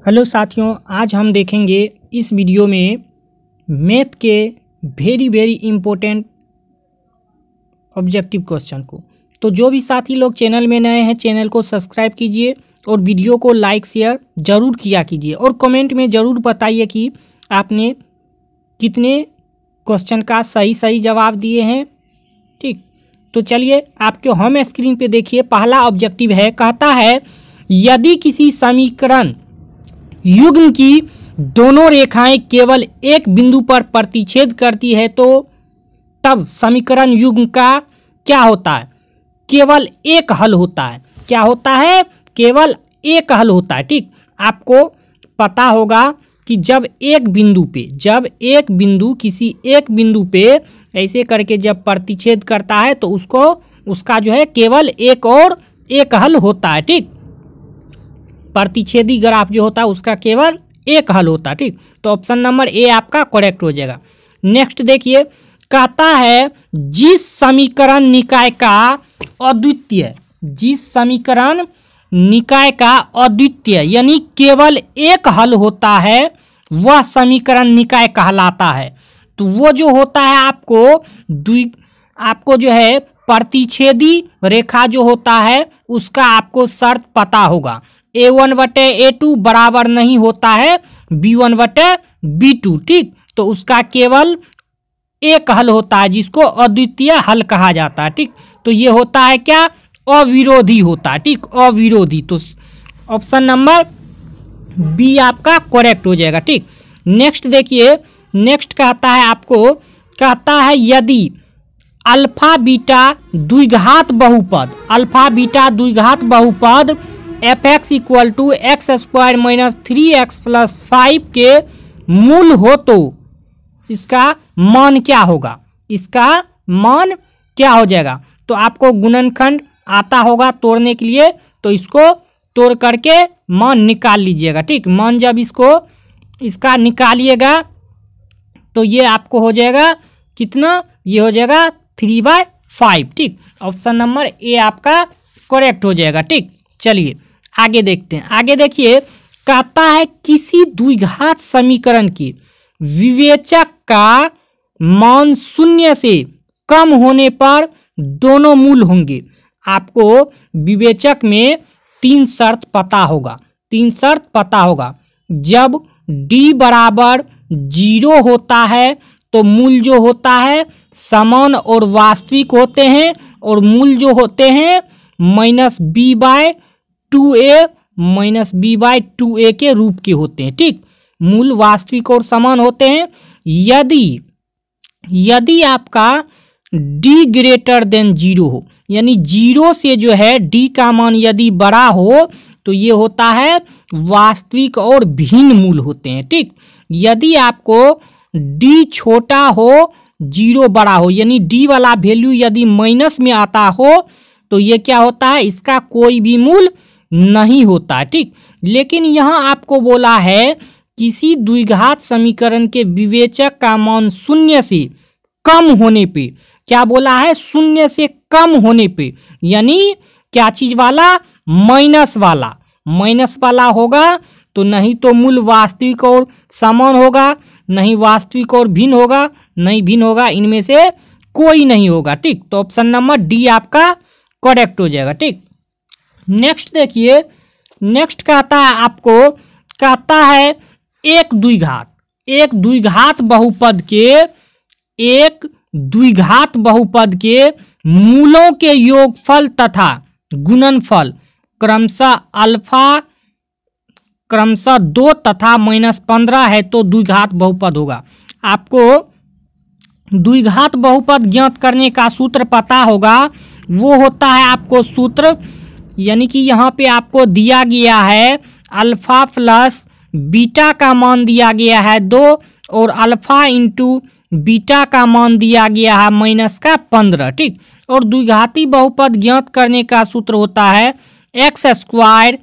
Hello साथियों, आज हम देखेंगे इस वीडियो में मैथ के वेरी इम्पोर्टेंट ऑब्जेक्टिव क्वेश्चन को। तो जो भी साथी लोग चैनल में नए हैं, चैनल को सब्सक्राइब कीजिए और वीडियो को लाइक शेयर ज़रूर किया कीजिए और कमेंट में ज़रूर बताइए कि आपने कितने क्वेश्चन का सही जवाब दिए हैं। ठीक, तो चलिए आपके होम स्क्रीन पे देखिए। पहला ऑब्जेक्टिव है, कहता है यदि किसी समीकरण युग्म की दोनों रेखाएं केवल एक बिंदु पर प्रतिच्छेद करती है तो तब समीकरण युग्म का क्या होता है? केवल एक हल होता है। क्या होता है? केवल एक हल होता है। ठीक, आपको पता होगा कि जब एक बिंदु किसी एक बिंदु पे ऐसे करके जब प्रतिच्छेद करता है तो उसका जो है केवल एक हल होता है। ठीक, प्रतिच्छेदी ग्राफ जो होता है उसका केवल एक हल होता है। ठीक, तो ऑप्शन नंबर ए आपका करेक्ट हो जाएगा। नेक्स्ट देखिए, कहता है जिस समीकरण निकाय का अद्वितीय यानी केवल एक हल होता है वह समीकरण निकाय कहलाता है। तो वो जो होता है आपको जो है प्रतिच्छेदी रेखा जो होता है उसका आपको शर्त पता होगा। A1/A2 बराबर नहीं होता है B1/B2। ठीक, तो उसका केवल एक हल होता है जिसको अद्वितीय हल कहा जाता है। ठीक, तो ये होता है क्या? अविरोधी होता है। ठीक, अविरोधी। तो ऑप्शन नंबर बी आपका करेक्ट हो जाएगा। ठीक, नेक्स्ट देखिए, नेक्स्ट कहता है यदि अल्फा बीटा द्विघात बहुपद fx = x² - 3x + 5 के मूल हो तो इसका मान क्या होगा? इसका मान क्या हो जाएगा? तो आपको गुणनखंड आता होगा तोड़ने के लिए, तो इसको तोड़ करके मान निकाल लीजिएगा। ठीक, मान जब इसका निकालिएगा तो ये आपको हो जाएगा कितना? ये हो जाएगा 3/5। ठीक, ऑप्शन नंबर ए आपका करेक्ट हो जाएगा। ठीक, चलिए आगे देखते हैं। आगे देखिए, कहता है किसी द्विघात समीकरण की विवेचक का मान 0 से कम होने पर दोनों मूल होंगे। आपको विवेचक में तीन शर्त पता होगा। जब d बराबर 0 होता है तो मूल जो होता है समान और वास्तविक होते हैं, और मूल जो होते हैं -b/2a के रूप के होते हैं। ठीक, मूल वास्तविक और समान होते हैं। यदि आपका d > 0 हो, यानी 0 से जो है d का मान यदि बड़ा हो तो ये होता है वास्तविक और भिन्न मूल होते हैं। ठीक, यदि आपको d छोटा हो 0 बड़ा हो, यानी d वाला वैल्यू यदि माइनस में आता हो तो ये क्या होता है? इसका कोई भी मूल नहीं होता है। ठीक, लेकिन यहाँ आपको बोला है किसी द्विघात समीकरण के विवेचक का मान 0 से कम होने पे, क्या बोला है? 0 से कम होने पे, यानी क्या चीज वाला? माइनस वाला होगा तो नहीं तो मूल वास्तविक और समान होगा, नहीं वास्तविक और भिन्न होगा, नहीं भिन्न होगा, इनमें से कोई नहीं होगा। ठीक, तो ऑप्शन नंबर डी आपका करेक्ट हो जाएगा। ठीक, नेक्स्ट देखिए, नेक्स्ट कहता है एक द्विघात बहुपद के मूलों के योगफल तथा गुणनफल क्रमशः 2 तथा -15 है तो द्विघात बहुपद होगा। आपको द्विघात बहुपद ज्ञात करने का सूत्र पता होगा। वो होता है आपको सूत्र, यानी कि यहाँ पे आपको दिया गया है अल्फा प्लस बीटा का मान दिया गया है 2 और अल्फा इंटू बीटा का मान दिया गया है -15। ठीक, और द्विघाती बहुपद ज्ञात करने का सूत्र होता है x²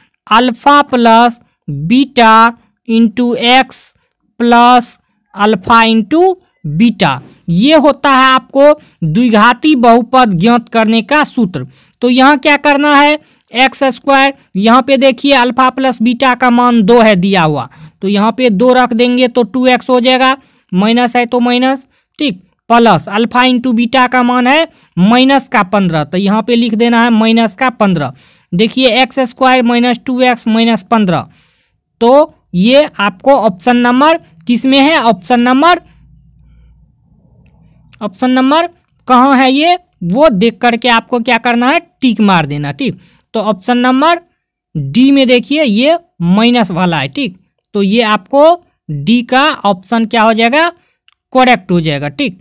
- alpha plus beta into x plus alpha into beta. ये होता है आपको द्विघाती बहुपद ज्ञात करने का सूत्र। तो यहाँ क्या करना है? एक्स स्क्वायर, यहाँ पे देखिए अल्फा प्लस बीटा का मान 2 है दिया हुआ, तो यहाँ पे 2 रख देंगे तो 2x हो जाएगा, माइनस है तो माइनस, ठीक, प्लस अल्फा इंटू बीटा का मान है माइनस का 15, तो यहाँ पे लिख देना है माइनस का 15। देखिए x square minus 2x minus 15, तो ये आपको ऑप्शन नंबर किस में है, ऑप्शन नंबर कहाँ है ये वो देख करके आपको क्या करना है, टिक मार देना, ठीक। तो ऑप्शन नंबर डी में देखिए ये माइनस वाला है, ठीक, तो ये आपको डी का ऑप्शन क्या हो जाएगा, करेक्ट हो जाएगा, ठीक,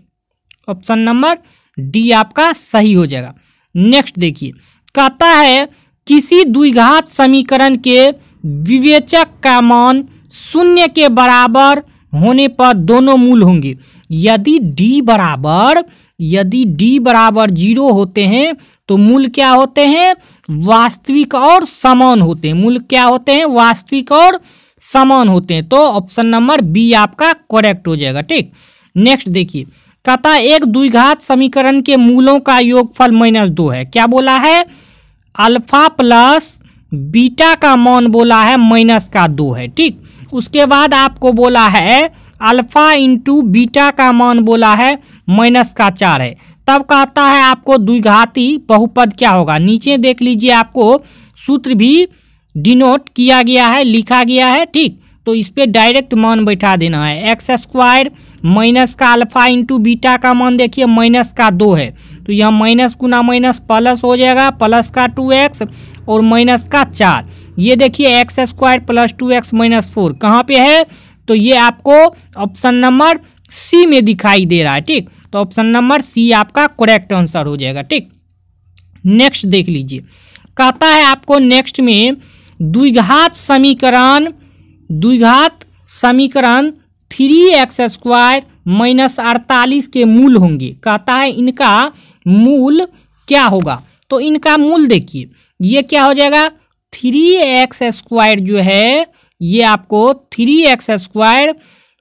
ऑप्शन नंबर डी आपका सही हो जाएगा। नेक्स्ट देखिए, कहता है किसी द्विघात समीकरण के विवेचक का मान 0 के बराबर होने पर दोनों मूल होंगे। यदि d बराबर 0 होते हैं तो मूल क्या होते हैं, वास्तविक और समान होते हैं। मूल क्या होते हैं, वास्तविक और समान होते हैं। तो ऑप्शन नंबर बी आपका करेक्ट हो जाएगा, ठीक। नेक्स्ट देखिए, कहता एक द्विघात समीकरण के मूलों का योगफल -2 है। क्या बोला है, अल्फा प्लस बीटा का मान बोला है -2 है, ठीक। उसके बाद आपको बोला है अल्फा इंटू बीटा का मान बोला है -4 है। तब कहता है आपको द्विघाती बहुपद क्या होगा। नीचे देख लीजिए, आपको सूत्र भी डिनोट किया गया है, लिखा गया है, ठीक। तो इस पे डायरेक्ट मान बैठा देना है। एक्स स्क्वायर माइनस का अल्फा इंटू बीटा का मान देखिए -2 है, तो यह माइनस गुना माइनस प्लस हो जाएगा, प्लस का 2x और माइनस का 4। ये देखिए x square plus 2x minus 4 कहाँ पे है, तो ये आपको ऑप्शन नंबर सी में दिखाई दे रहा है, ठीक। तो ऑप्शन नंबर सी आपका करेक्ट आंसर हो जाएगा, ठीक। नेक्स्ट देख लीजिए, कहता है आपको नेक्स्ट में द्विघात समीकरण 3x स्क्वायर माइनस 48 के मूल होंगे। कहता है इनका मूल क्या होगा, तो इनका मूल देखिए ये क्या हो जाएगा, 3x स्क्वायर जो है ये आपको 3x स्क्वायर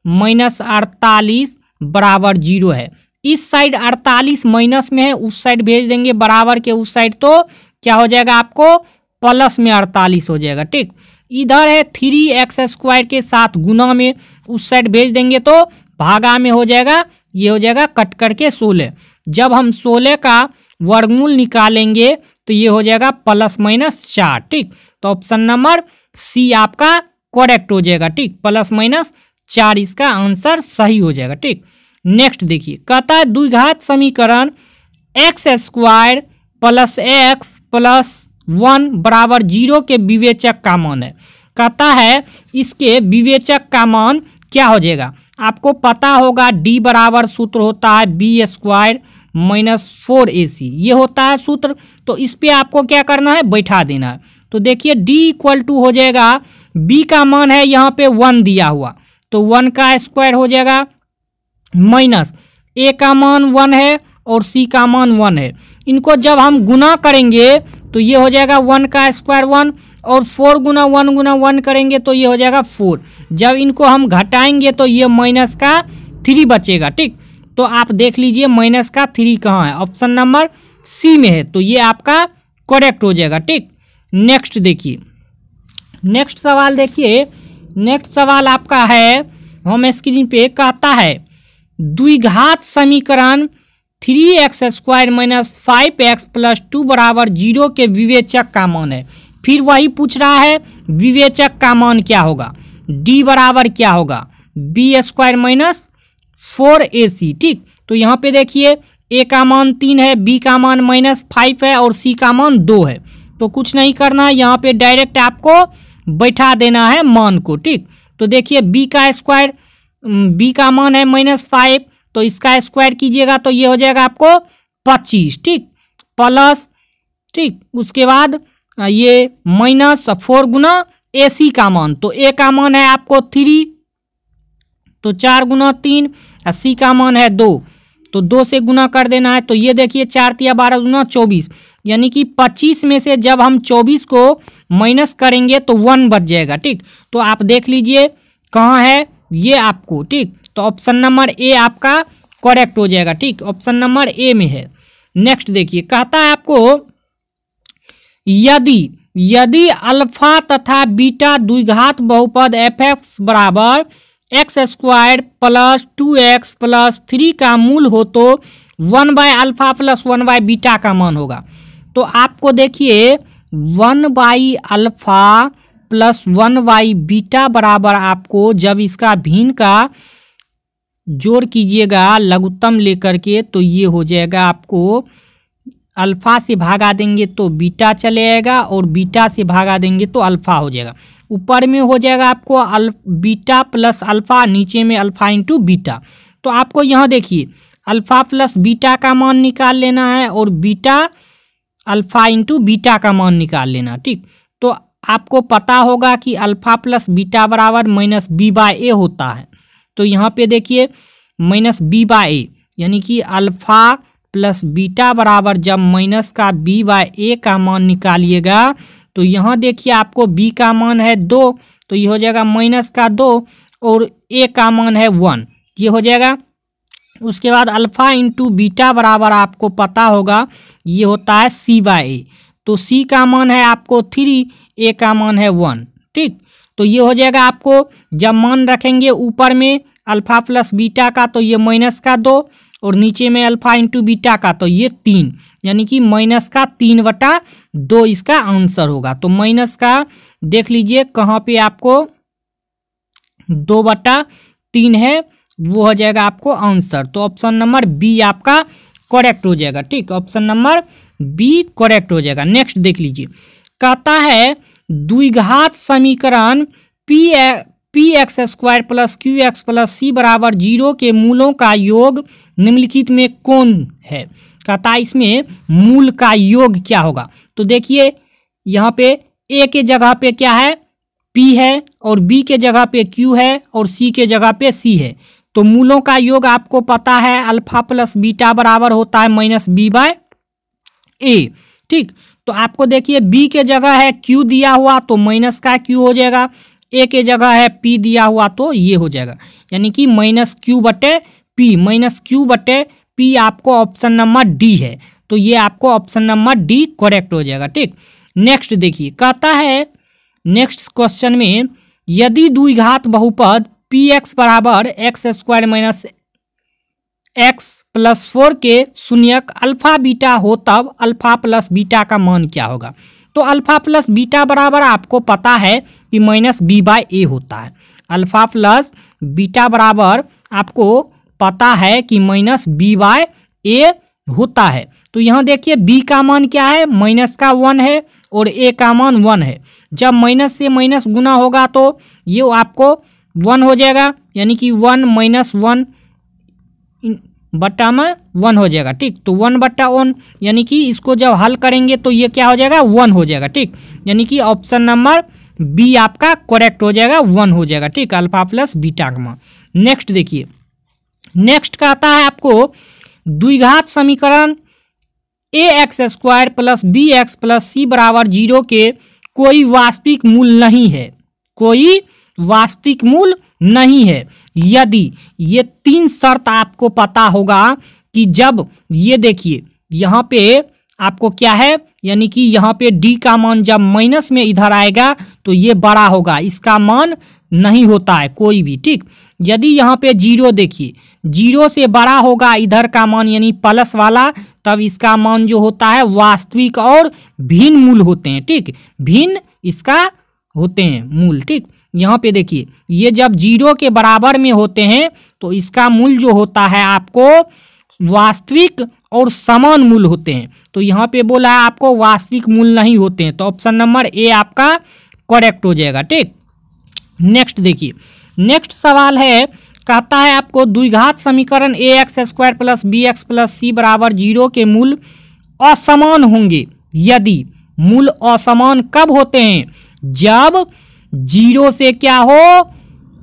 माइनस 48 बराबर 0 है। इस साइड 48 माइनस में है, उस साइड भेज देंगे बराबर के उस साइड, तो क्या हो जाएगा आपको प्लस में 48 हो जाएगा, ठीक। इधर है 3x स्क्वायर के साथ गुना में, उस साइड भेज देंगे तो भागा में हो जाएगा, ये हो जाएगा कट करके 16। जब हम 16 का वर्गमूल निकालेंगे तो ये हो जाएगा +-4, ठीक। तो ऑप्शन नंबर सी आपका करेक्ट हो जाएगा, ठीक, +-4 इसका आंसर सही हो जाएगा, ठीक। नेक्स्ट देखिए, कहता है द्विघात समीकरण x square plus x plus 1 बराबर 0 के विवेचक का मान है। कहता है इसके विवेचक का मान क्या हो जाएगा, आपको पता होगा d बराबर सूत्र होता है b स्क्वायर -4ac, ये होता है सूत्र। तो इस पे आपको क्या करना है, बैठा देना है। तो देखिए d इक्वल टू हो जाएगा, b का मान है यहाँ पे 1 दिया हुआ, तो 1 का स्क्वायर हो जाएगा माइनस a का मान 1 है और c का मान 1 है। इनको जब हम गुना करेंगे तो ये हो जाएगा 1 का स्क्वायर 1 और 4 गुना 1 करेंगे तो ये हो जाएगा 4। जब इनको हम घटाएंगे तो ये माइनस का 3 बचेगा, ठीक। तो आप देख लीजिए माइनस का 3 कहाँ है, ऑप्शन नंबर सी में है, तो ये आपका करेक्ट हो जाएगा, ठीक। नेक्स्ट देखिए, नेक्स्ट सवाल देखिए, नेक्स्ट सवाल आपका है होम स्क्रीन पे, कहता है द्विघात समीकरण 3x square minus 5x plus 2 बराबर 0 के विवेचक का मान है। फिर वही पूछ रहा है विवेचक का मान क्या होगा, d बराबर क्या होगा, b स्क्वायर माइनस 4ac, ठीक। तो यहाँ पे देखिए a का मान 3 है, b का मान -5 है और c का मान 2 है। तो कुछ नहीं करना है, यहाँ पे डायरेक्ट आपको बैठा देना है मान को, ठीक। तो देखिए b का स्क्वायर, b का मान है -5, तो इसका स्क्वायर कीजिएगा तो ये हो जाएगा आपको 25, ठीक, प्लस, ठीक। उसके बाद ये -4 गुना AC का मान, तो A का मान है आपको 3, तो 4 गुना 3, C का मान है 2, तो 2 से गुना कर देना है। तो ये देखिए 4 × 12 गुना 24, यानी कि 25 में से जब हम 24 को माइनस करेंगे तो 1 बच जाएगा, ठीक। तो आप देख लीजिए कहाँ है ये आपको, ठीक। तो ऑप्शन नंबर ए आपका करेक्ट हो जाएगा, ठीक, ऑप्शन नंबर ए में है। नेक्स्ट देखिए, कहता है आपको यदि यदि अल्फा तथा बीटा द्विघात बहुपद fx बराबर x square plus 2x plus 3 का मूल हो तो 1/अल्फा प्लस 1/बीटा का मान होगा। तो आपको देखिए 1/अल्फा प्लस 1/बीटा बराबर आपको जब इसका भिन्न का जोड़ कीजिएगा लघुत्तम लेकर के तो ये हो जाएगा, आपको अल्फा से भागा देंगे तो बीटा चले आएगा और बीटा से भागा देंगे तो अल्फा हो जाएगा। ऊपर में हो जाएगा आपको बीटा प्लस अल्फा, नीचे में अल्फा इंटू बीटा। तो आपको यहाँ देखिए अल्फा प्लस बीटा का मान निकाल लेना है और बीटा अल्फा इंटू बीटा का मान निकाल लेना। ठीक, तो आपको पता होगा कि अल्फा प्लस बीटा बराबर माइनस b/a होता है। तो यहाँ पे देखिए माइनस b/a यानी कि अल्फा प्लस बीटा बराबर जब माइनस का b/a का मान निकालिएगा तो यहाँ देखिए आपको b का मान है 2, तो ये हो जाएगा माइनस का 2 और a का मान है 1, ये हो जाएगा। उसके बाद अल्फा इंटू बीटा बराबर आपको पता होगा ये होता है c/a, तो c का मान है आपको 3, a का मान है 1। ठीक, तो ये हो जाएगा आपको जब मान रखेंगे ऊपर में अल्फा प्लस बीटा का तो ये माइनस का 2 और नीचे में अल्फा इंटू बीटा का तो ये 3, यानी कि माइनस का 3/2 इसका आंसर होगा। तो माइनस का देख लीजिए कहाँ पे आपको 2/3 है, वो हो जाएगा आपको आंसर। तो ऑप्शन नंबर बी आपका करेक्ट हो जाएगा। ठीक, ऑप्शन नंबर बी करेक्ट हो जाएगा। नेक्स्ट देख लीजिए, कहता है द्विघात समीकरण P X square plus Q X plus सी बराबर 0 के मूलों का योग निम्नलिखित में कौन है। कहता है इसमें मूल का योग क्या होगा। तो देखिए यहाँ पे ए के जगह पे क्या है p है और b के जगह पे q है और c के जगह पे c है। तो मूलों का योग आपको पता है अल्फा प्लस बीटा बराबर होता है माइनस b/a। ठीक, तो आपको देखिए b के जगह है q दिया हुआ तो माइनस का q हो जाएगा, a के जगह है p दिया हुआ तो ये हो जाएगा, यानी कि माइनस q बटे p आपको ऑप्शन नंबर डी है। तो ये आपको ऑप्शन नंबर डी करेक्ट हो जाएगा। ठीक, नेक्स्ट देखिए, कहता है नेक्स्ट क्वेश्चन में यदि द्विघात बहुपद px बराबर x square minus x plus 4 के शून्यक अल्फा बीटा हो तब अल्फा प्लस बीटा का मान क्या होगा। तो अल्फा प्लस बीटा बराबर आपको पता है कि माइनस b/a होता है। अल्फा प्लस बीटा बराबर आपको पता है कि माइनस b/a होता है। तो यहाँ देखिए b का मान क्या है, माइनस का 1 है और a का मान 1 है। जब माइनस से माइनस गुना होगा तो ये आपको 1 हो जाएगा, यानी कि 1 माइनस 1 बट्टा में 1 हो जाएगा। ठीक, तो 1/1 यानी कि इसको जब हल करेंगे तो ये क्या हो जाएगा 1 हो जाएगा। ठीक, यानी कि ऑप्शन नंबर बी आपका करेक्ट हो जाएगा, 1 हो जाएगा। ठीक, अल्फा प्लस बीटा का मान। नेक्स्ट देखिए, नेक्स्ट कहता है आपको द्विघात समीकरण ए x square plus B x plus सी बराबर 0 के कोई वास्तविक मूल नहीं है, कोई वास्तविक मूल नहीं है यदि ये 3 शर्त आपको पता होगा कि जब ये देखिए यहाँ पे आपको क्या है, यानी कि यहाँ पे डी का मान जब माइनस में इधर आएगा तो ये बड़ा होगा, इसका मान नहीं होता है कोई भी। ठीक, यदि यहाँ पे 0 देखिए 0 से बड़ा होगा इधर का मान यानी प्लस वाला, तब इसका मान जो होता है वास्तविक और भिन्न मूल होते हैं। ठीक, भिन्न इसका होते हैं मूल। ठीक, यहाँ पे देखिए ये जब 0 के बराबर में होते हैं तो इसका मूल जो होता है आपको वास्तविक और समान मूल होते हैं। तो यहाँ पे बोला है आपको वास्तविक मूल नहीं होते हैं, तो ऑप्शन नंबर ए आपका करेक्ट हो जाएगा। ठीक, नेक्स्ट देखिए, नेक्स्ट सवाल है, कहता है आपको द्विघात समीकरण ए x square plus B x plus सी बराबर 0 के मूल असमान होंगे यदि। मूल असमान कब होते हैं, जब 0 से क्या हो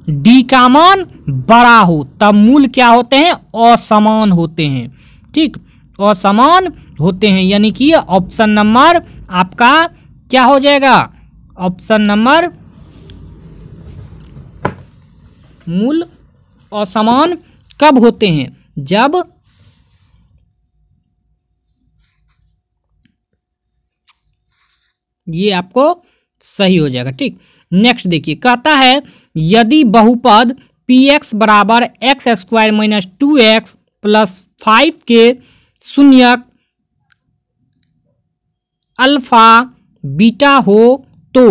डी का मान बड़ा हो, तब मूल क्या होते हैं असमान होते हैं। ठीक, असमान होते हैं, यानी कि ऑप्शन नंबर आपका क्या हो जाएगा, ऑप्शन नंबर मूल असमान कब होते हैं, जब ये आपको सही हो जाएगा। ठीक, नेक्स्ट देखिए, कहता है यदि बहुपद px बराबर x square minus 2x plus 5 के शून्यक अल्फा बीटा हो तो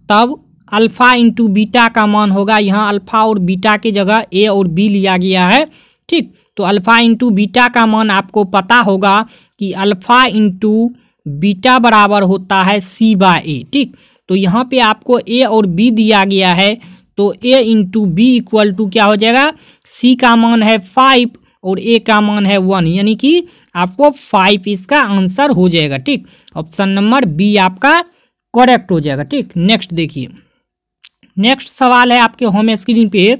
तब अल्फा इंटू बीटा का मान होगा, यहाँ अल्फा और बीटा की जगह ए और बी लिया गया है। ठीक, तो अल्फा इंटू बीटा का मान आपको पता होगा कि अल्फा इंटू बीटा बराबर होता है सी बाय ए। ठीक, तो यहाँ पे आपको ए और बी दिया गया है, तो ए इंटू बी इक्वल टू क्या हो जाएगा, सी का मान है 5 और ए का मान है 1, यानी कि आपको 5 इसका आंसर हो जाएगा। ठीक, ऑप्शन नंबर बी आपका करेक्ट हो जाएगा। ठीक, नेक्स्ट देखिए, नेक्स्ट सवाल है आपके होम स्क्रीन पे,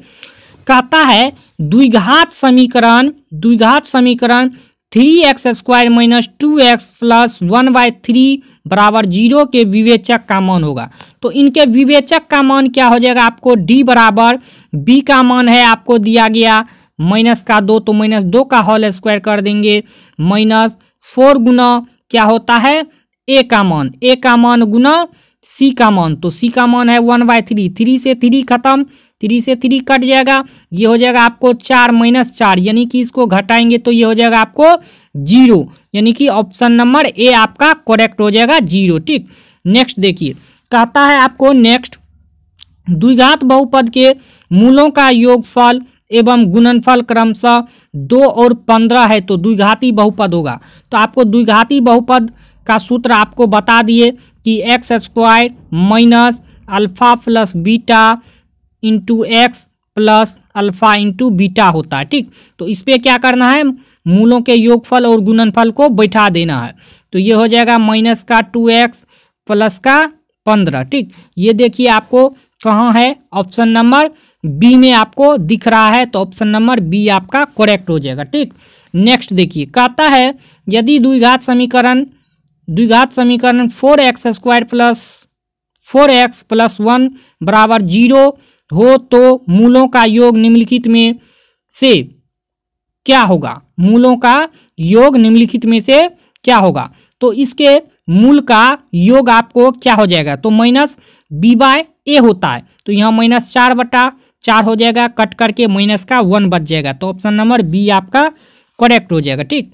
कहता है द्विघात समीकरण 3x square minus 2x plus 1/3 बराबर 0 के विवेचक का मान होगा। तो इनके विवेचक का मान क्या हो जाएगा, आपको d बराबर b का मान है आपको दिया गया माइनस का 2, तो माइनस 2 का होल स्क्वायर कर देंगे, माइनस 4 गुना क्या होता है a का मान गुना c का मान, तो c का मान है 1/3, 3 से 3 खत्म, 3 से 3 कट जाएगा, ये हो जाएगा आपको 4 माइनस 4, यानी कि इसको घटाएंगे तो ये हो जाएगा आपको 0, यानी कि ऑप्शन नंबर ए आपका करेक्ट हो जाएगा 0। ठीक, नेक्स्ट देखिए, कहता है आपको नेक्स्ट द्विघात बहुपद के मूलों का योगफल एवं गुणनफल क्रमशः 2 और 15 है, तो द्विघाती बहुपद होगा। तो आपको द्विघाती बहुपद का सूत्र आपको बता दिए कि x square minus alpha plus beta into x plus alpha into beta होता है। ठीक, तो इस पर क्या करना है, मूलों के योगफल और गुणनफल को बैठा देना है, तो ये हो जाएगा माइनस का 2x प्लस का 15। ठीक, ये देखिए आपको कहाँ है, ऑप्शन नंबर बी में आपको दिख रहा है, तो ऑप्शन नंबर बी आपका करेक्ट हो जाएगा। ठीक, नेक्स्ट देखिए, कहता है यदि द्विघात समीकरण 4x square plus 4x plus 1 बराबर 0 हो तो मूलों का योग निम्नलिखित में से क्या होगा, मूलों का योग निम्नलिखित में से क्या होगा। तो इसके मूल का योग आपको क्या हो जाएगा, तो माइनस बी बाय ए होता है, तो यहाँ माइनस 4/4 हो जाएगा, कट करके माइनस का 1 बच जाएगा, तो ऑप्शन नंबर बी आपका करेक्ट हो जाएगा। ठीक,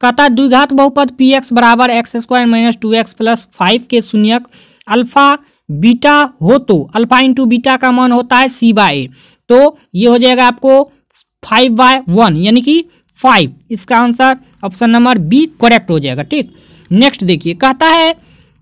कहता द्विघात बहुपद px बराबर x square minus 2x plus 5 के शून्यक अल्फा बीटा हो तो अल्फा इंटू बीटा का मान होता है c बाय ए, तो ये हो जाएगा आपको 5/1, यानी कि 5, इसका answer option number B correct हो जाएगा। ठीक, नेक्स्ट देखिए, कहता है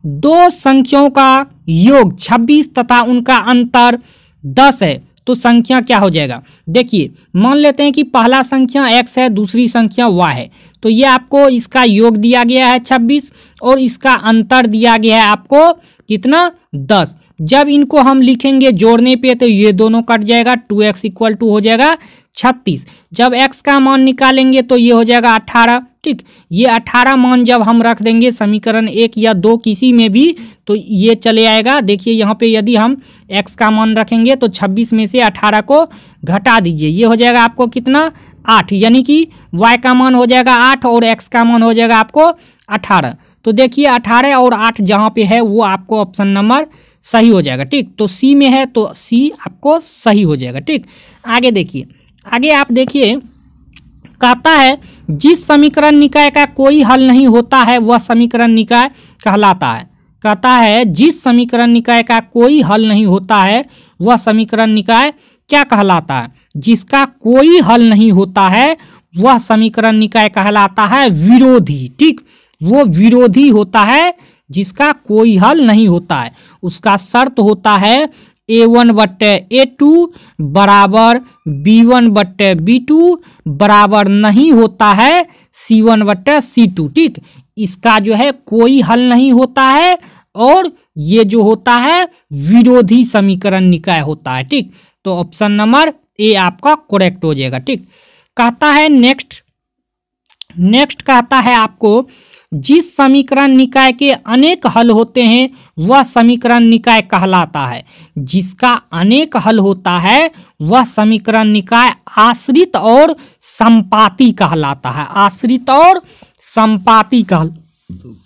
दो संख्याओं का योग 26 तथा उनका अंतर 10 है, तो संख्या क्या हो जाएगा। देखिए मान लेते हैं कि पहला संख्या x है, दूसरी संख्या y है, तो ये आपको इसका योग दिया गया है 26 और इसका अंतर दिया गया है आपको कितना 10। जब इनको हम लिखेंगे जोड़ने पे तो ये दोनों कट जाएगा, 2x इक्वल टू हो जाएगा 36। जब x का मान निकालेंगे तो ये हो जाएगा 18। ठीक, ये 18 मान जब हम रख देंगे समीकरण 1 या 2 किसी में भी तो ये चले आएगा। देखिए यहाँ पे यदि हम x का मान रखेंगे तो 26 में से 18 को घटा दीजिए, ये हो जाएगा आपको कितना 8, यानी कि y का मान हो जाएगा 8 और x का मान हो जाएगा आपको 18। तो देखिए 18 और 8 जहाँ पे है वो आपको ऑप्शन नंबर सही हो जाएगा। ठीक, तो सी में है तो सी आपको सही हो जाएगा। ठीक, आगे देखिए, आगे आप देखिए, कहता है जिस समीकरण निकाय का कोई हल नहीं होता है वह समीकरण निकाय कहलाता है। कहता है जिस समीकरण निकाय का कोई हल नहीं होता है वह समीकरण निकाय क्या कहलाता है। जिसका कोई हल नहीं होता है वह समीकरण निकाय कहलाता है विरोधी। ठीक, वो विरोधी होता है जिसका कोई हल नहीं होता है। उसका शर्त होता है a1/a2 बराबर b1/b2 बराबर नहीं होता है c1/c2। ठीक, इसका जो है कोई हल नहीं होता है और ये जो होता है विरोधी समीकरण निकाय होता है। ठीक, तो ऑप्शन नंबर ए आपका करेक्ट हो जाएगा। ठीक, कहता है नेक्स्ट कहता है आपको जिस समीकरण निकाय के अनेक हल होते हैं वह समीकरण निकाय कहलाता है। जिसका अनेक हल होता है वह समीकरण निकाय आश्रित और संपाती कहलाता है। आश्रित और संपाती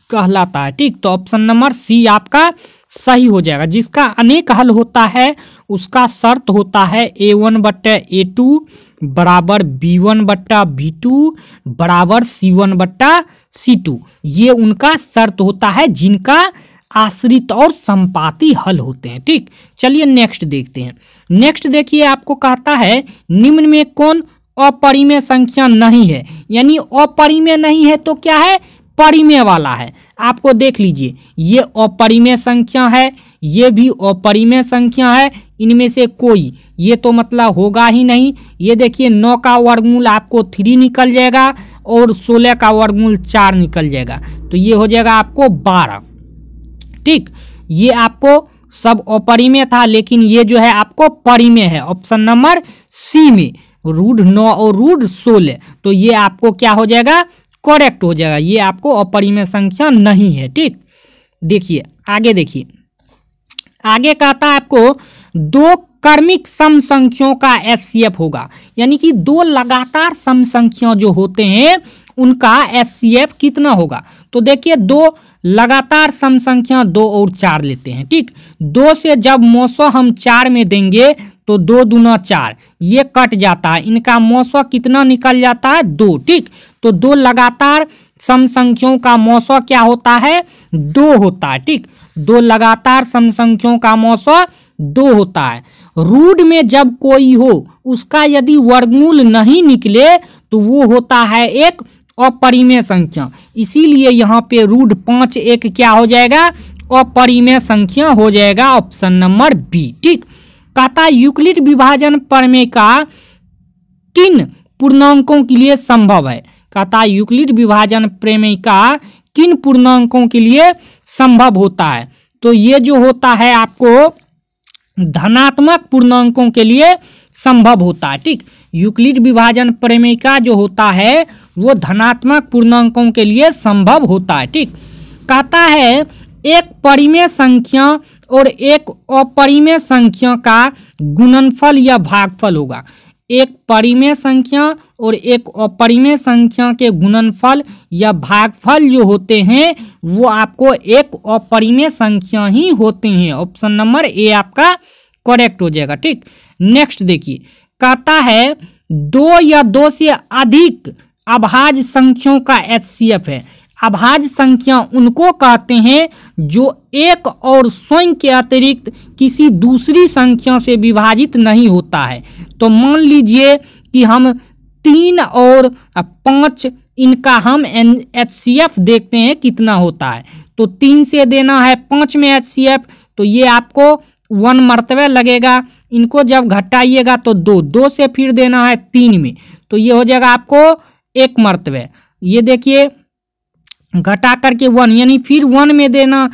कहलाता है। ठीक, तो ऑप्शन नंबर सी आपका सही हो जाएगा। जिसका अनेक हल होता है उसका शर्त होता है a1/a2 बराबर b1/b2 बराबर c1/c2। ये उनका शर्त होता है जिनका आश्रित और संपाती हल होते हैं। ठीक, चलिए नेक्स्ट देखते हैं। नेक्स्ट देखिए, आपको कहता है निम्न में कौन अपरिमेय संख्या नहीं है। यानी अपरिमेय नहीं है तो क्या है, परिमेय वाला है। आपको देख लीजिए, ये अपरिमेय संख्या है, ये भी अपरिमेय संख्या है, इनमें से कोई, ये तो मतलब होगा ही नहीं। ये देखिए 9 का वर्गमूल आपको 3 निकल जाएगा और 16 का वर्गमूल 4 निकल जाएगा, तो ये हो जाएगा आपको 12। ठीक, ये आपको सब अपरिमेय था, लेकिन ये जो है आपको परिमेय है। ऑप्शन नंबर सी में √9 और √16, तो ये आपको क्या हो जाएगा, करेक्ट हो जाएगा। ये आपको अपरिमेय संख्या नहीं है। ठीक, देखिए आगे, देखिए आगे कहता है आपको 2 क्रमिक सम संख्याओं का एचसीएफ होगा। यानी कि 2 लगातार सम संख्या जो होते हैं उनका एचसीएफ कितना होगा। तो देखिए 2 लगातार सम संख्या 2 और 4 लेते हैं। ठीक, 2 से जब मौसो हम 4 में देंगे तो 2 दूना 4, ये कट जाता है, इनका मौसो कितना निकल जाता है, 2। ठीक, तो 2 लगातार सम संख्याओं का मौसो क्या होता है, 2 होता है। ठीक, 2 लगातार सम संख्याओं का मौसो 2 होता है। रूट में जब कोई हो उसका यदि वर्गमूल नहीं निकले तो वो होता है एक अपरिमेय संख्या। इसीलिए यहाँ पे √5 एक क्या हो जाएगा, अपरिमेय संख्या हो जाएगा। Option number B. ठीक, कहता है यूक्लिड विभाजन प्रमेय का किन पूर्णांकों के लिए संभव है। कहता है यूक्लिड विभाजन प्रमेय का किन पूर्णांकों के लिए संभव होता है। तो ये जो होता है आपको धनात्मक पूर्णांकों के लिए संभव होता है। ठीक, यूक्लिड विभाजन प्रमेय का जो होता है वो धनात्मक पूर्णांकों के लिए संभव होता है। ठीक, कहता है एक परिमेय संख्या और एक अपरिमेय संख्या का गुणनफल या भागफल होगा। एक परिमेय संख्या और एक अपरिमेय संख्या के गुणनफल या भागफल जो होते हैं वो आपको एक अपरिमेय संख्या ही होते हैं। ऑप्शन नंबर ए आपका करेक्ट हो जाएगा। ठीक, नेक्स्ट देखिए, कहता है 2 या 2 से अधिक अभाज्य संख्याओं का एचसीएफ है। अभाज्य संख्या उनको कहते हैं जो एक और स्वयं के अतिरिक्त किसी दूसरी संख्या से विभाजित नहीं होता है। तो मान लीजिए कि हम 3 और 5 इनका हम एचसीएफ देखते हैं कितना होता है। तो 3 से देना है 5 में एचसीएफ, तो ये आपको 1 मर्तबे लगेगा। इनको जब घटाइएगा तो 2 से फिर देना है 3 में, तो ये हो जाएगा आपको 1 मर्तबे। ये देखिए घटा करके 1, यानी फिर 1 में देना,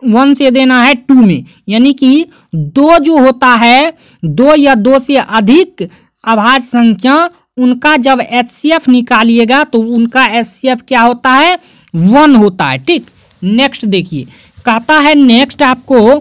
1 से देना है 2 में, यानी कि 2 जो होता है 2 या 2 से अधिक अभाज्य संख्या उनका जब एचसीएफ निकालिएगा तो उनका एचसीएफ क्या होता है, 1 होता है। ठीक, नेक्स्ट देखिए, कहता है नेक्स्ट आपको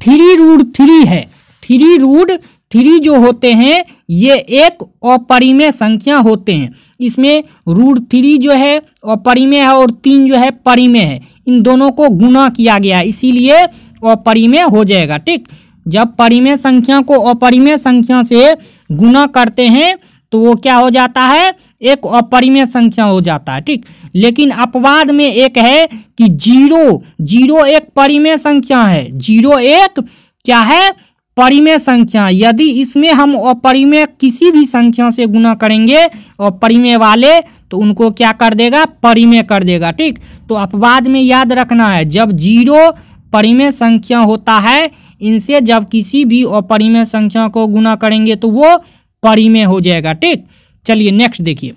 3√3 है। 3√3 जो होते हैं ये एक अपरिमेय संख्या होते हैं। इसमें √3 जो है अपरिमेय है और 3 जो है परिमेय है। इन दोनों को गुना किया गया इसीलिए अपरिमेय हो जाएगा। ठीक, जब परिमेय संख्या को अपरिमेय संख्या से गुना करते हैं तो वो क्या हो जाता है, एक अपरिमेय संख्या हो जाता है। ठीक, लेकिन अपवाद में एक है कि 0 एक परिमेय संख्या है। 0 एक क्या है, परिमेय संख्या। यदि इसमें हम अपरिमेय किसी भी संख्या से गुना करेंगे अपरिमेय वाले तो उनको क्या कर देगा, परिमेय कर देगा। ठीक, तो अपवाद में याद रखना है जब 0 परिमेय संख्या होता है, इनसे जब किसी भी अपरिमेय संख्या को गुना करेंगे तो वो परिमेय हो जाएगा। ठीक, चलिए नेक्स्ट देखिए।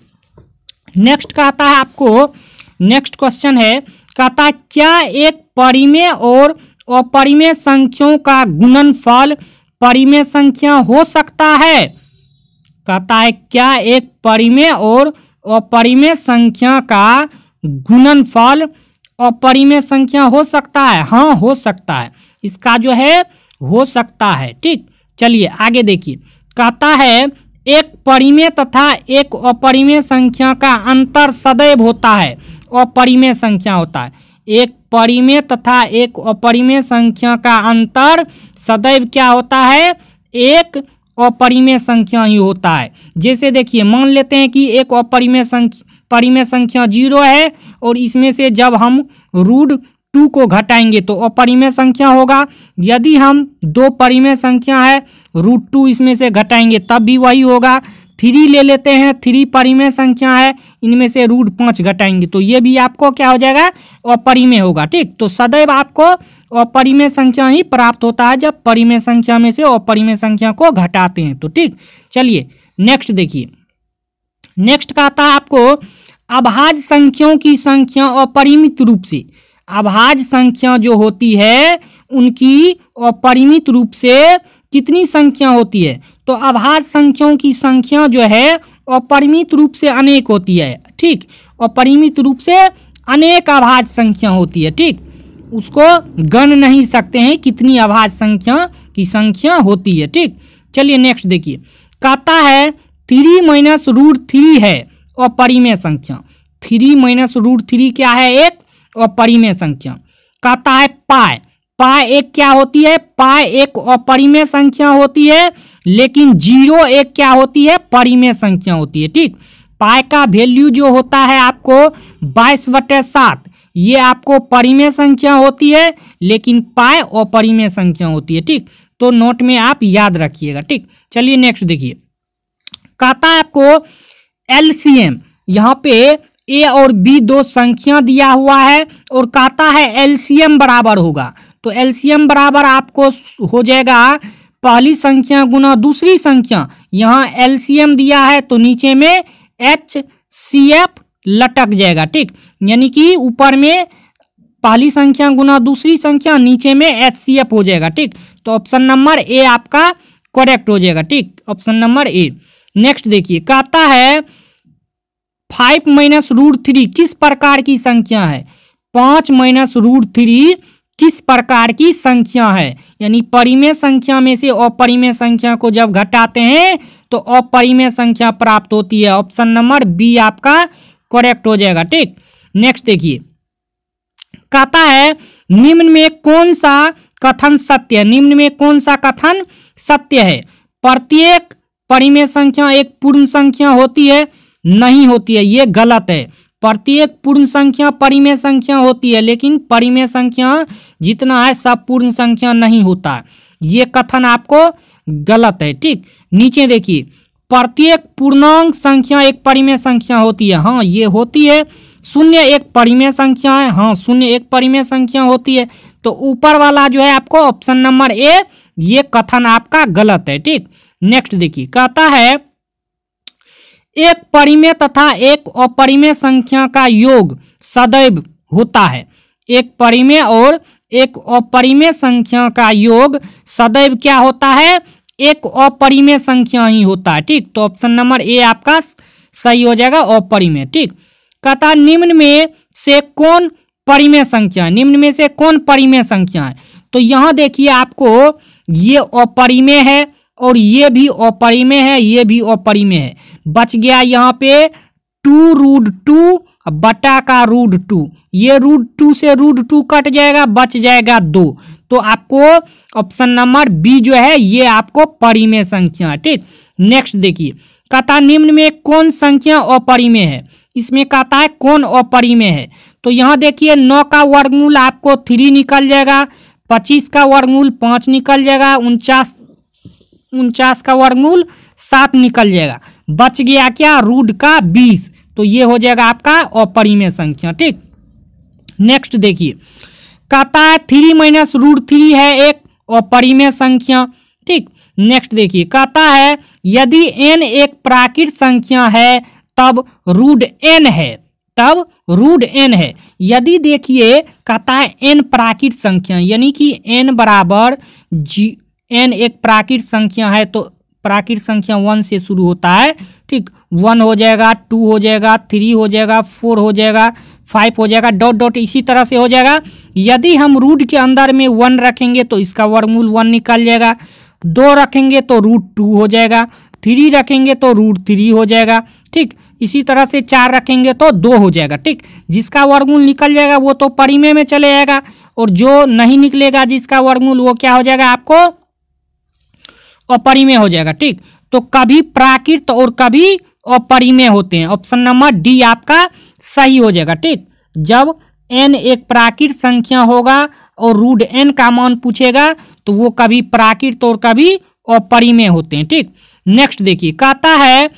नेक्स्ट कहता है आपको, नेक्स्ट क्वेश्चन है, कहता है क्या एक परिमेय और अपरिमेय संख्याओं का गुणनफल परिमेय संख्या हो सकता है। कहता है क्या एक परिमेय और अपरिमेय संख्या का गुणनफल अपरिमेय संख्या हो सकता है। हाँ, हो सकता है, इसका जो है हो सकता है। ठीक, चलिए आगे देखिए, कहता है एक परिमेय तथा एक अपरिमेय संख्या का अंतर सदैव होता है अपरिमेय संख्या होता है। एक परिमेय तथा एक अपरिमेय संख्या का अंतर सदैव क्या होता है, एक अपरिमेय संख्या ही होता है। जैसे देखिए मान लेते हैं कि एक परिमेय संख्या 0 है और इसमें से जब हम √2 को घटाएंगे तो अपरिमेय संख्या होगा। यदि हम दो परिमेय संख्या है √2 इसमें से घटाएंगे तब भी वही होगा। 3 ले लेते हैं, 3 परिमेय संख्या है, इनमें से √5 घटाएंगे तो ये भी आपको क्या हो जाएगा, अपरिमेय होगा। ठीक, तो सदैव आपको अपरिमेय संख्या ही प्राप्त होता है जब परिमेय संख्या में से अपरिमेय संख्या को घटाते हैं तो। ठीक, चलिए नेक्स्ट देखिए। नेक्स्ट का आता है आपको अभाज्य संख्याओं की संख्या अपरिमित रूप से, अभाज्य संख्या जो होती है उनकी अपरिमित रूप से कितनी संख्या होती है, तो अभाज्य संख्याओं की संख्या जो है अपरिमित रूप से अनेक होती है। ठीक, अपरिमित रूप से अनेक अभाज्य संख्या होती है। ठीक, उसको गण नहीं सकते हैं कितनी अभाज्य संख्या की संख्या होती है। ठीक, चलिए नेक्स्ट देखिए। कहता है 3 - √3 है अपरिमेय संख्या। 3 - √3 क्या है, एक अपरिमेय संख्या। कहता है पाई, पाई एक क्या होती है, पाई एक अपरिमेय संख्या होती है, लेकिन 0 एक क्या होती है, परिमेय संख्या होती है। ठीक, पाई का वैल्यू जो होता है आपको 22/7, ये आपको परिमेय संख्या होती है, लेकिन पाई अपरिमेय संख्या होती है। ठीक, तो नोट में आप याद रखिएगा। ठीक, चलिए नेक्स्ट देखिए। कहता है आपको एलसीएम, यहाँ पे ए और बी दो संख्या दिया हुआ है और कहता है एलसीएम बराबर होगा, तो एलसीएम बराबर आपको हो जाएगा पहली संख्या गुना दूसरी संख्या। यहाँ एलसीएम दिया है तो नीचे में HCF लटक जाएगा। ठीक, यानी कि ऊपर में पहली संख्या गुना दूसरी संख्या, नीचे में HCF हो जाएगा। ठीक, तो ऑप्शन नंबर ए आपका करेक्ट हो जाएगा। ठीक, ऑप्शन नंबर ए। नेक्स्ट देखिए, कहता है 5 - √3 किस प्रकार की संख्या है, 5 - √3 किस प्रकार की संख्या है, यानी परिमेय संख्या में से अपरिमेय संख्या को जब घटाते हैं तो अपरिमेय संख्या प्राप्त होती है। ऑप्शन नंबर बी आपका करेक्ट हो जाएगा। ठीक, नेक्स्ट देखिए। कहता है निम्न में कौन सा कथन सत्य है, निम्न में कौन सा कथन सत्य है, प्रत्येक परिमेय संख्या एक पूर्ण संख्या होती है, नहीं होती है, ये गलत है। प्रत्येक पूर्ण संख्या परिमेय संख्या होती है, लेकिन परिमेय संख्या जितना है सब पूर्ण संख्या नहीं होता है, ये कथन आपको गलत है। ठीक, नीचे देखिए, प्रत्येक पूर्णांक संख्या एक परिमेय संख्या होती है, हाँ ये होती है। 0 एक परिमेय संख्या है, हाँ 0 एक परिमेय संख्या होती है। तो ऊपर वाला जो है आपको ऑप्शन नंबर ए, ये कथन आपका गलत है। ठीक, नेक्स्ट देखिए। कहता है एक परिमेय तथा एक अपरिमेय संख्या का योग सदैव होता है, एक परिमेय और एक अपरिमेय संख्या का योग सदैव क्या होता है, एक अपरिमेय संख्या ही होता है। ठीक, तो ऑप्शन नंबर ए आपका सही हो जाएगा, अपरिमेय। ठीक, कहता निम्न में से कौन परिमेय संख्या है, निम्न में से कौन परिमेय संख्या है, तो यहाँ देखिए आपको ये अपरिमेय है और ये भी अपरिमेय है, ये भी अपरिमेय है। बच गया यहाँ पे 2√2 बटा का √2, ये √2 से √2 कट जाएगा, बच जाएगा 2। तो आपको ऑप्शन नंबर बी जो है ये आपको परिमेय संख्या है। ठीक, नेक्स्ट देखिए। कहता निम्न में कौन संख्या अपरिमेय है, इसमें कहता है कौन अपरिमेय है, तो यहाँ देखिए 9 का वर्गमूल आपको 3 निकल जाएगा, 25 का वर्गमूल 5 निकल जाएगा, 49 का वर्गमूल 7 निकल जाएगा, बच गया क्या √20, तो ये हो जाएगा आपका अपरिमेय संख्या। ठीक, नेक्स्ट देखिए। कहता है 3 - √3 है एक अपरिमेय संख्या। ठीक, नेक्स्ट देखिए। कहता है यदि n एक प्राकृत संख्या है तब √n है, तब √n है। यदि देखिए कहता है n प्राकृत संख्या, यानी कि n बराबर n एक प्राकृत संख्या है तो प्राकृत संख्या 1 से शुरू होता है। ठीक, 1 हो जाएगा, 2 हो जाएगा, 3 हो जाएगा, 4 हो जाएगा, 5 हो जाएगा, डॉट डॉट इसी तरह से हो जाएगा। यदि हम रूट के अंदर में 1 रखेंगे तो इसका वर्गमूल 1 निकल जाएगा, 2 रखेंगे तो √2 हो जाएगा, 3 रखेंगे तो √3 हो जाएगा। ठीक, इसी तरह से 4 रखेंगे तो 2 हो जाएगा। ठीक, जिसका वर्गमूल निकल जाएगा वो तो परिमेय में चले जाएगा, और जो नहीं निकलेगा जिसका वर्गमूल वो क्या हो जाएगा आपको अपरिमेय हो जाएगा। ठीक, तो कभी प्राकृत और कभी अपरिमेय होते हैं। ऑप्शन नंबर डी आपका सही हो जाएगा। ठीक, जब n एक प्राकृत संख्या होगा और रूट n का मान पूछेगा तो वो कभी प्राकृत और कभी अपरिमेय होते हैं। ठीक, नेक्स्ट देखिए, कहता है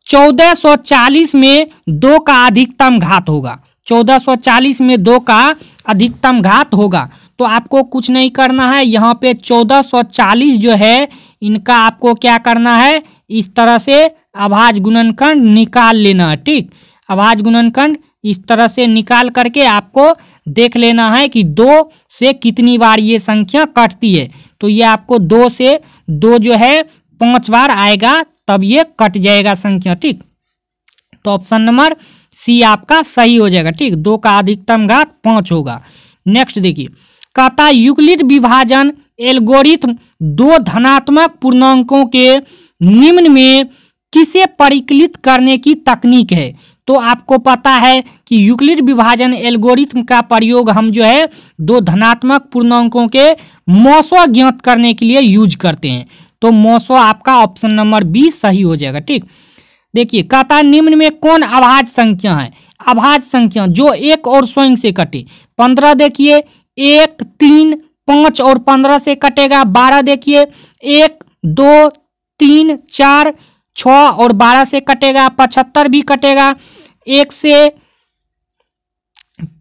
1440 में 2 का अधिकतम घात होगा। 1440 में 2 का अधिकतम घात होगा, तो आपको कुछ नहीं करना है। यहाँ पे 1440 जो है इनका आपको क्या करना है, इस तरह से अभाज्य गुणनखंड निकाल लेना है। ठीक, अभाज्य गुणनखंड इस तरह से निकाल करके आपको देख लेना है कि 2 से कितनी बार ये संख्या कटती है। तो ये आपको 2 से 2 जो है 5 बार आएगा, तब ये कट जाएगा संख्या। ठीक, तो ऑप्शन नंबर सी आपका सही हो जाएगा। ठीक, 2 का अधिकतम घात 5 होगा। नेक्स्ट देखिए, कहता यूक्लिड विभाजन एल्गोरिथ्म 2 धनात्मक पूर्णांकों के निम्न में किसे परिकलित करने की तकनीक है। तो आपको पता है कि यूक्लिड विभाजन एल्गोरिथ्म का प्रयोग हम जो है 2 धनात्मक पूर्णांकों के मौसो ज्ञात करने के लिए यूज करते हैं। तो मौसो आपका ऑप्शन नंबर बी सही हो जाएगा। ठीक, देखिए, कहता निम्न में कौन अभाज्य संख्या है। अभाज्य संख्या जो 1 और स्वयं से कटे। 15 देखिए 1, 3, 5 और 15 से कटेगा। 12 देखिए 1, 2, 3, 4, 6 और 12 से कटेगा। 75 भी कटेगा, 1 से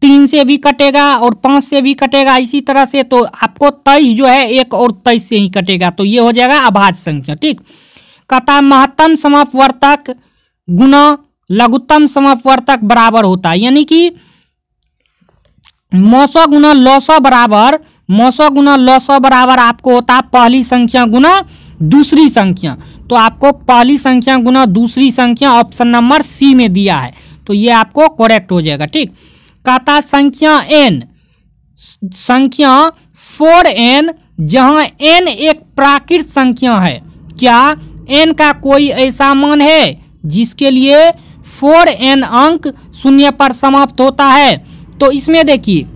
3 से भी कटेगा और 5 से भी कटेगा। इसी तरह से तो आपको 23 जो है 1 और 23 से ही कटेगा, तो ये हो जाएगा अभाज्य संख्या। ठीक, कहता महत्तम समवर्तक गुना लघुत्तम समवर्तक बराबर होता है, यानी कि मौसो गुना लौसो बराबर आपको होता है पहली संख्या गुना दूसरी संख्या। तो आपको पहली संख्या गुना दूसरी संख्या ऑप्शन नंबर सी में दिया है, तो ये आपको करेक्ट हो जाएगा। ठीक, कहता संख्या n, संख्या 4n जहां n एक प्राकृत संख्या है, क्या n का कोई ऐसा मान है जिसके लिए 4n अंक 0 पर समाप्त होता है। तो इसमें देखिए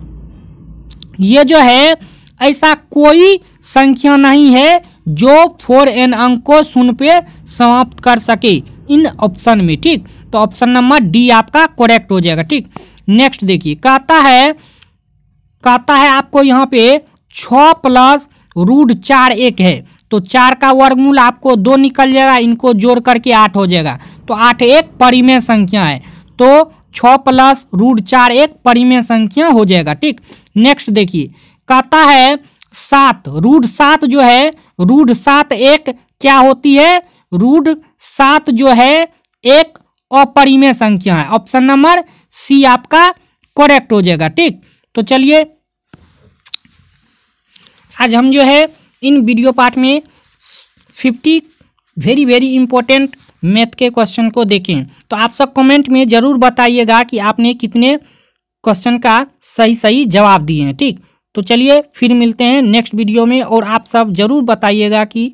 ये जो है ऐसा कोई संख्या नहीं है जो 4n अंक को 0 पे समाप्त कर सके इन ऑप्शन में। ठीक, तो ऑप्शन नंबर डी आपका करेक्ट हो जाएगा। ठीक, नेक्स्ट देखिए, कहता है आपको यहाँ पे 6 प्लस रूट 4 1 है, तो 4 का वर्गमूल आपको 2 निकल जाएगा, इनको जोड़ करके 8 हो जाएगा। तो 8 एक परिमेय संख्या है, तो 6 प्लस रूट 4 एक परिमेय संख्या हो जाएगा। ठीक, नेक्स्ट देखिए, कहता है 7 रूट 7 जो है रूट 7 एक क्या होती है, रूट 7 जो है एक अपरिमेय संख्या है। ऑप्शन नंबर सी आपका करेक्ट हो जाएगा। ठीक, तो चलिए आज हम जो है इन वीडियो पार्ट में 50 वेरी इंपॉर्टेंट मैथ के क्वेश्चन को देखें। तो आप सब कमेंट में ज़रूर बताइएगा कि आपने कितने क्वेश्चन का सही जवाब दिए हैं। ठीक, तो चलिए फिर मिलते हैं नेक्स्ट वीडियो में, और आप सब ज़रूर बताइएगा कि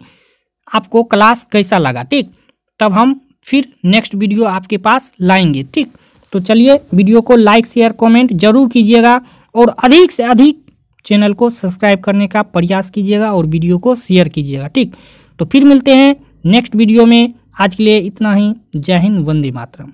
आपको क्लास कैसा लगा। ठीक, तब हम फिर नेक्स्ट वीडियो आपके पास लाएंगे। ठीक, तो चलिए वीडियो को लाइक शेयर कमेंट जरूर कीजिएगा, और अधिक से अधिक चैनल को सब्सक्राइब करने का प्रयास कीजिएगा और वीडियो को शेयर कीजिएगा। ठीक, तो फिर मिलते हैं नेक्स्ट वीडियो में। आज के लिए इतना ही। जय हिंद, वंदे मातरम।